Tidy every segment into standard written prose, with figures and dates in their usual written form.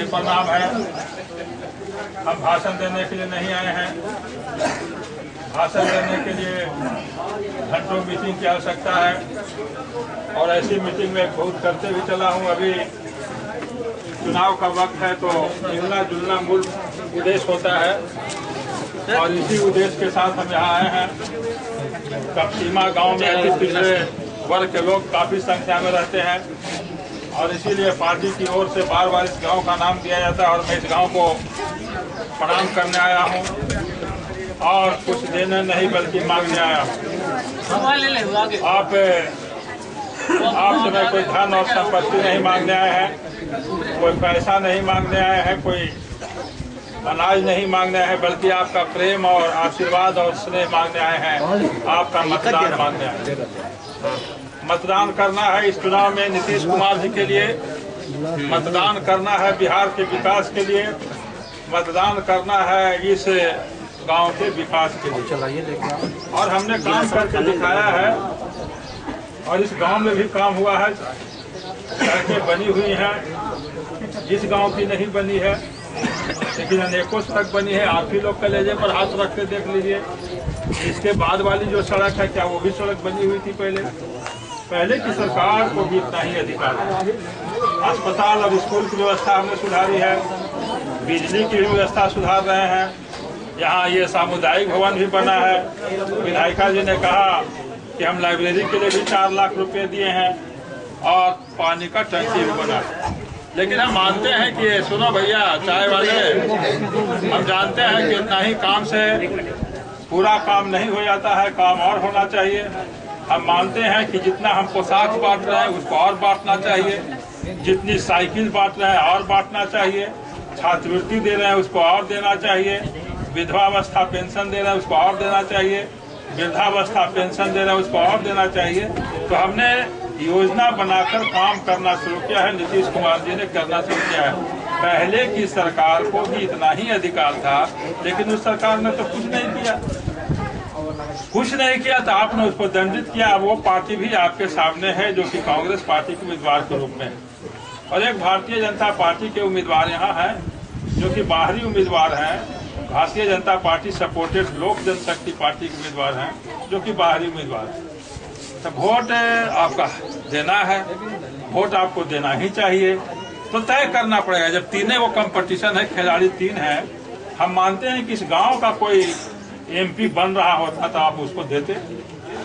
भी प्रणाम है। हम भाषण देने के लिए नहीं आए हैं। भाषण देने के लिए घंटों मीटिंग की आवश्यकता है और ऐसी मीटिंग में बहुत करते भी चला हूँ। अभी चुनाव का वक्त है तो मिलना जुलना मूल उद्देश्य होता है और इसी उद्देश्य के साथ हम यहाँ आए हैं। कपसीमा गांव में अति पिछड़े वर्ग के लोग काफी संख्या में रहते हैं और इसीलिए पार्टी की ओर से बार बार इस गांव का नाम दिया जाता है और मैं इस गांव को प्रणाम करने आया हूं और कुछ देने नहीं बल्कि मांगने आया हूं। आपसे मैं कोई धन और संपत्ति नहीं मांगने आए हैं, कोई पैसा नहीं मांगने आए हैं, कोई अनाज नहीं मांगने आए हैं, बल्कि आपका प्रेम और आशीर्वाद और स्नेह मांगने आए हैं। आपका मतदान मांगने आए हैं। मतदान करना है इस चुनाव में नीतीश कुमार जी के लिए, मतदान करना है बिहार के विकास के लिए, मतदान करना है इस गांव के विकास के लिए। और हमने काम करके दिखाया है और इस गांव में भी काम हुआ है। सड़कें बनी हुई हैं, इस गांव की नहीं बनी है लेकिन अनेकों सड़क बनी है। आप ही लोग कलेजे पर हाथ रख के देख लीजिए। इसके बाद वाली जो सड़क है क्या वो भी सड़क बनी हुई थी पहले की सरकार को भी इतना ही अधिकार है। अस्पताल और स्कूल की व्यवस्था हमने सुधारी है, बिजली की व्यवस्था सुधार रहे हैं। यहाँ ये सामुदायिक भवन भी बना है। विधायिका जी ने कहा कि हम लाइब्रेरी के लिए भी 4 लाख रुपए दिए हैं और पानी का टंकी भी बना है। लेकिन हम मानते हैं कि सुनो भैया चाय वाले, हम जानते हैं कि इतना ही काम से पूरा काम नहीं हो जाता है, काम और होना चाहिए। हम मानते हैं कि जितना हम पोशाक बांट रहे हैं उसको और बांटना चाहिए, जितनी साइकिल बांट रहे हैं और बांटना चाहिए, छात्रवृत्ति दे रहे हैं उसको और देना चाहिए, विधवावस्था पेंशन दे रहे हैं उसको और देना चाहिए, वृद्धावस्था पेंशन दे रहे हैं उसको और देना चाहिए। तो हमने योजना बनाकर काम करना शुरू किया है। नीतीश कुमार जी ने करना शुरू किया है। पहले की सरकार को भी इतना ही अधिकार था लेकिन उस सरकार ने तो कुछ नहीं किया था। आपने उसको दंडित किया। वो पार्टी भी आपके सामने है जो कि कांग्रेस पार्टी के उम्मीदवार के रूप में, और एक भारतीय जनता पार्टी के उम्मीदवार यहाँ हैं जो कि बाहरी उम्मीदवार हैं। भारतीय जनता पार्टी सपोर्टेड लोक जनशक्ति पार्टी के उम्मीदवार हैं जो कि बाहरी उम्मीदवार हैं। तो वोट आपका देना है, वोट आपको देना ही चाहिए। तो तय करना पड़ेगा। जब तीनों वो कंपटीशन है, खिलाड़ी 3 हैं, हम मानते हैं कि इस गांव का कोई एमपी बन रहा होता तो आप उसको देते।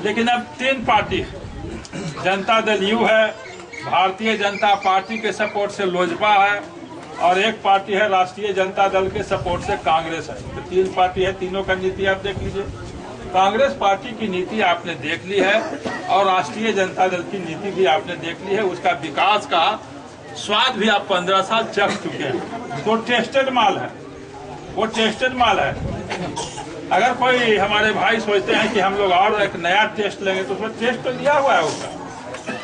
लेकिन अब 3 पार्टी, जनता दल यू है, भारतीय जनता पार्टी के सपोर्ट से लोजपा है और एक पार्टी है राष्ट्रीय जनता दल के सपोर्ट से कांग्रेस है। तो 3 पार्टी है, तीनों का नीति आप देख लीजिए। कांग्रेस पार्टी की नीति आपने देख ली है और राष्ट्रीय जनता दल की नीति भी आपने देख ली है। उसका विकास का स्वाद भी आप 15 साल चख चुके हैं। तो टेस्टेड माल है, वो टेस्टेड माल है। अगर कोई हमारे भाई सोचते हैं कि हम लोग और एक नया टेस्ट लेंगे तो उसमें टेस्ट तो दिया हुआ है उसका।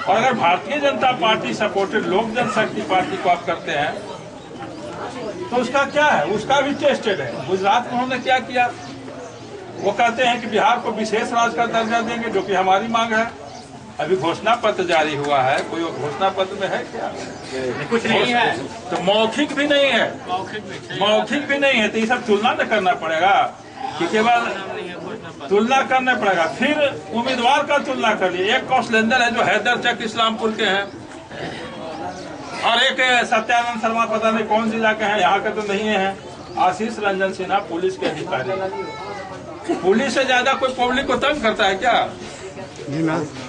और अगर भारतीय जनता पार्टी सपोर्टेड लोक जनशक्ति पार्टी को आप करते हैं तो उसका क्या है, उसका भी टेस्टेड है। गुजरात में उन्होंने क्या किया, वो कहते हैं कि बिहार को विशेष राज्य का दर्जा देंगे, जो कि हमारी मांग है। अभी घोषणा पत्र जारी हुआ है, कोई घोषणा पत्र में है क्या? कुछ नहीं है। तो मौखिक भी नहीं है, मौखिक भी नहीं है। तो ये सब तुलना न करना पड़ेगा कि केवल तुलना करना पड़ेगा। फिर उम्मीदवार का तुलना कर लिए। एक कौशलेंद्र है जो हैदरचक इस्लामपुर के हैं और एक सत्यानंद शर्मा पता नहीं कौन जिला के हैं, यहाँ के तो नहीं है। आशीष रंजन सिन्हा पुलिस के अधिकारी। पुलिस से ज्यादा कोई पब्लिक को तंग करता है क्या?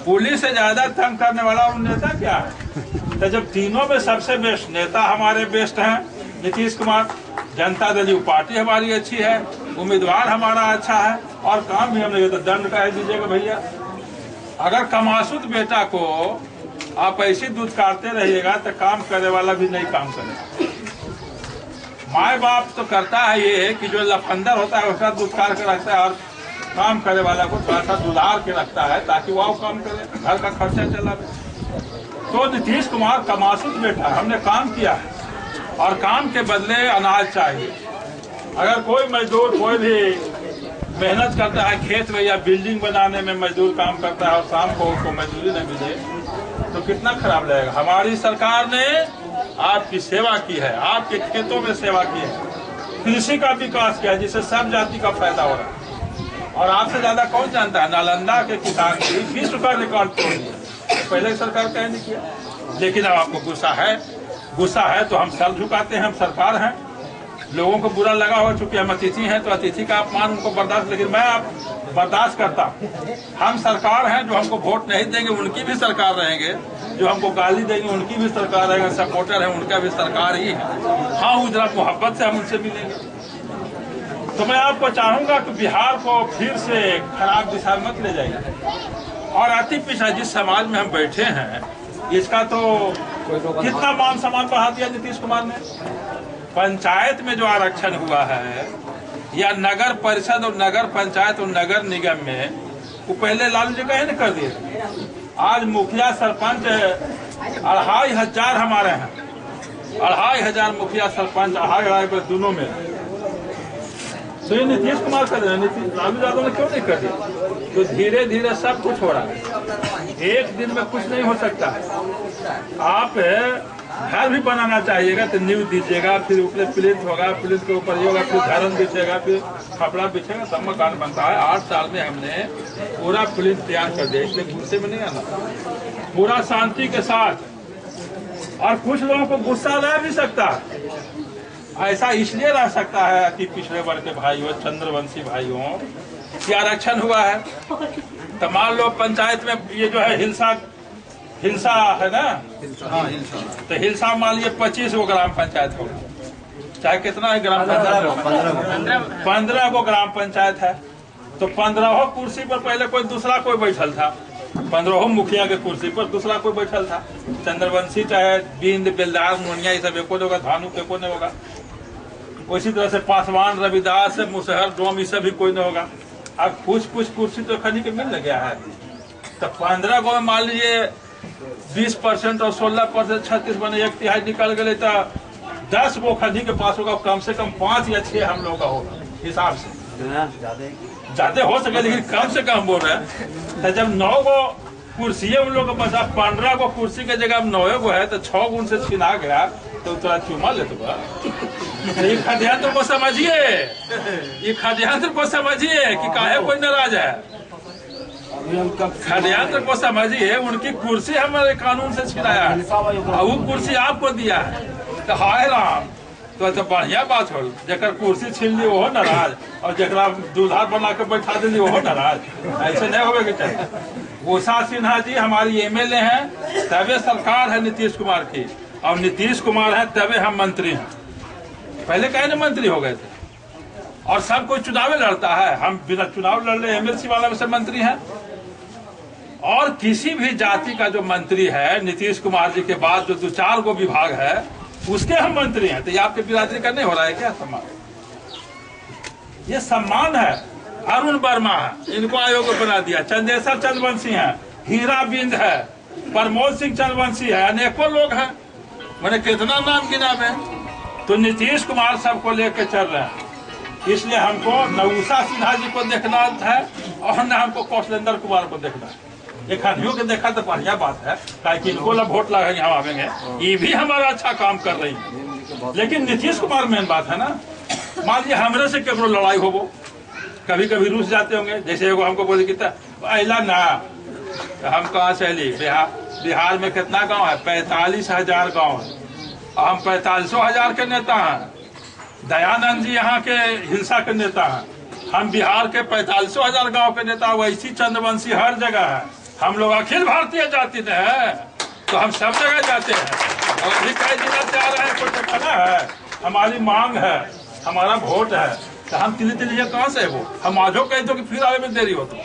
पुलिस से ज्यादा तंग करने वाला नेता क्या है? तो जब तीनों में सबसे बेस्ट नेता हमारे बेस्ट हैं नीतीश कुमार, जनता दल यू पार्टी हमारी अच्छी है, उम्मीदवार हमारा अच्छा है और काम भी हमने तो दंड कह दीजिएगा भैया। अगर कमासुद बेटा को आप ऐसे दुत्कारते रहिएगा तो काम करने वाला भी नहीं काम करेगा। माए बाप तो करता है ये कि जो लफंदर होता है उसका दुत्कार के रखता है और काम करने वाला को थोड़ा सा दुलार के रखता है ताकि वो काम करे, घर का खर्चा चलावे। तो नीतीश कुमार कमासुद बेटा, हमने काम किया है और काम के बदले अनाज चाहिए। अगर कोई मजदूर कोई भी मेहनत करता है खेत में या बिल्डिंग बनाने में मजदूर काम करता है और शाम को उसको मजदूरी न मिले तो कितना खराब लगेगा। हमारी सरकार ने आपकी सेवा की है, आपके खेतों में सेवा की है, कृषि का विकास किया है, जिससे सब जाति का फायदा हो रहा है। और आपसे ज्यादा कौन जानता है, नालंदा के किसान भी विश्व का रिकॉर्ड तोड़ दिया, पहले सरकार कह नहीं किया। लेकिन अब आपको गुस्सा है तो हम सर झुकाते हैं, हम सरकार हैं। लोगों को बुरा लगा हो, चूंकि हम अतिथि हैं तो अतिथि का अपमान उनको बर्दाश्त, लेकिन मैं आप बर्दाश्त करता। हम सरकार हैं, जो हमको वोट नहीं देंगे उनकी भी सरकार रहेंगे, जो हमको गाली देंगे उनकी भी सरकार रहेगा, सपोर्टर है उनका भी सरकार ही है। हाँ, उधर मोहब्बत से हम उनसे मिलेंगे। तो मैं आपको चाहूंगा कि बिहार को फिर से खराब दिशा मत ले जाइए। और अति पिछड़ा जिस समाज में हम बैठे हैं, इसका तो कितना मान सम्मान बढ़ा दिया नीतीश कुमार ने। पंचायत में जो आरक्षण हुआ है, या नगर परिषद और नगर पंचायत और नगर निगम में, वो पहले लालू जी का ही कर दिए। आज मुखिया सरपंच 2500 हमारे हैं, 2500 मुखिया सरपंच, 2500 दोनों में। तो ये नीतीश कुमार कर रहे हैं, लालू यादव ने क्यों नहीं कर दिया? तो धीरे धीरे सब कुछ हो रहा है, एक दिन में कुछ नहीं हो सकता है। आप घर भी बनाना चाहिएगा तो नींव दीजिएगा, फिर ऊपर प्लिंथ होगा, प्लिंथ के ऊपर ये होगा, फिर धरन बिछेगा, फिर कपड़ा बिछेगा, सब मकान बनता है। 8 साल में हमने पूरा प्लिंथ तैयार कर दिया, इसलिए गुस्से में नहीं आना, पूरा शांति के साथ। और कुछ लोगों को गुस्सा रह भी सकता है, ऐसा इसलिए रह सकता है कि पिछड़े वर्ग के भाइयों, चंद्रवंशी भाइयों की आरक्षण हुआ है। तो मान लो पंचायत में ये जो है हिलसा है ना, हाँ हिलसा, तो हिलसा मान लीजिए 25 गो ग्राम पंचायत होगा, चाहे कितना है ग्राम पंचायत, 15 गो ग्राम पंचायत है। तो 15 कुर्सी पर पहले कोई दूसरा कोई बैठल था, 15 मुखिया के कुर्सी पर दूसरा कोई बैठल था। चंद्रवंशी चाहे बिंद बेलदार मोनिया ये सब एको होगा, धानु एको नहीं होगा। उसी तरह से पासवान, रविदास, मुसहर, डोम ये सब भी कोई नहीं होगा। अब कुछ कुर्सी तो खनी के मिल गया है। तो 15 गो में मान लीजिए 20% और 16% 36 बने, 1/3 निकल गए, तो 10 गो खनी के पास होगा, कम से कम 5 या 6 हम लोग का होगा हिसाब से। ज्यादा हो सके, लेकिन कम से कम बोल रहे हैं। तो जब 9 गो कुर्सी है उन लोग के पास, 15 गो कुर्सी के जगह 9 गो है, तो 6 गो उनसे छीना गया, तो थोड़ा चुमा ले तो ये खाद्यान्न को समझिए, ये खाद्यान्न को समझिए कि काहे कोई नाराज है। खाद्यान्न को समझिए, उनकी कुर्सी हमारे कानून से छिनाया है और वो कुर्सी आपको दिया है। तो हाय राम, तो बढ़िया बात हो, जकर कुर्सी छीन ली वो नाराज, और जरा दूल्हा बना के बैठा दिली वो नाराज। ऐसे नहीं होगा कि चाहिए। उषा सिन्हा जी हमारी MLA हैं, तबे सरकार है नीतीश कुमार की, और नीतीश कुमार है तबे हम मंत्री हैं। पहले कहे ना मंत्री हो गए थे, और सब कोई चुनाव लड़ता है, हम बिना चुनाव लड़ रहे MLC वाला में से मंत्री हैं। और किसी भी जाति का जो मंत्री है, नीतीश कुमार जी के बाद जो 2-4 गो विभाग है, उसके हम मंत्री हैं। तो ये आपके बिरादरी का नहीं हो रहा है क्या सम्मान? ये सम्मान है। अरुण वर्मा है, इनको आयोग बना दिया। चंदेश्वर चंद्रवंशी है, हीरा बिंद है, प्रमोद सिंह चंद्रवंशी है, अनेकों लोग हैं, मैंने कितना नाम गिना में। तो नीतीश कुमार सबको लेके चल रहे हैं, इसलिए हमको न उषा सिन्हा जी को देखना है और न हमको कौशलेंद्र कुमार को देखना है। एक हनियों के देखा तो बढ़िया बात है, ताकि इनको ना वोट लगाएंगे, हम आवेंगे, ये भी हमारा अच्छा काम कर रही है। लेकिन नीतीश कुमार मेन बात है ना, मान लीजिए हमरे से केवल लड़ाई हो, वो कभी कभी रूस जाते होंगे। जैसे एगो हमको बोले कि अला ना, हम कहाँ से अली, बिहार में कितना गांव है? 45,000 गांव है, और हम 45,000 के नेता हैं। दयानंद जी यहाँ के हिंसा के नेता हैं, हम बिहार के 45,000 गांव के नेता। वैसी चंद्रवंशी हर जगह है। हम लोग अखिल भारतीय जाति में है, तो हम सब जगह जाते हैं। और अभी कई जिला से आ रहे हैं, कोई ठिकाना है, हमारी मांग है, हमारा वोट है, तो हम तिली कहाँ से है वो? हम आज कह दो कि फिर आने में देरी हो तो।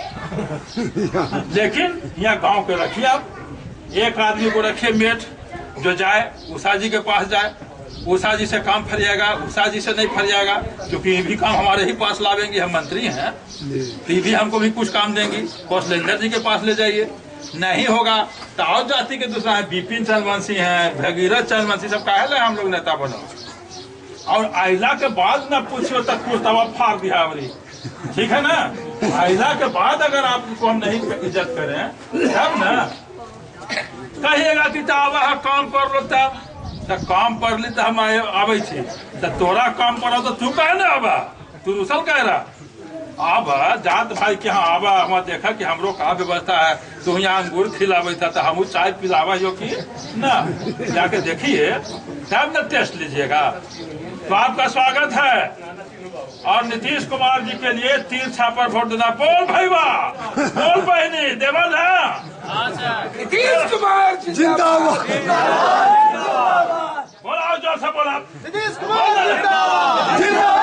लेकिन यहाँ गांव के रखिए आप, एक आदमी को रखिए मेट, जो जाए उषा जी के पास जाए, उषा जी से काम फरिएगा, उषा जी से नहीं फरिएगा, क्योंकि ये भी काम हमारे ही पास लावेंगे, हम मंत्री हैं, तो ये भी हमको भी कुछ काम देंगी। कौशलेंद्र जी के पास ले जाइए, नहीं होगा तो और जाति के दूसरा है, बिपिन चंद्रवंशी है, भगीरथ चंद्रवंशी, सब काहे हम लोग नेता बनो। और आइला के बाद न पूछो तक कुर्तवा फाड़ दिया, ठीक है ना। आइला के बाद अगर आपको हम नहीं इज्जत करें तब ना कहिएगा कि काम कर लो, तब तो काम पर ली तो हम आवे छी तो तोरा काम पर तो तू कहे ना आबा तू रुसल कह रहा आबा जात भाई के यहाँ आबा हम देखा कि हमरो का व्यवस्था है तू यहाँ अंगूर खिलावे था तो हम चाय पिलावा जो कि ना जाके देखिए तब न टेस्ट लीजिएगा। तो आपका स्वागत है और नीतीश कुमार जी के लिए तीर छापर वोट देना। बोल भाई वाह बोल बहनी देवल है नीतीश कुमार जिंदाबाद बोला जो सब बोला नीतीश कुमार जिंदाबाद।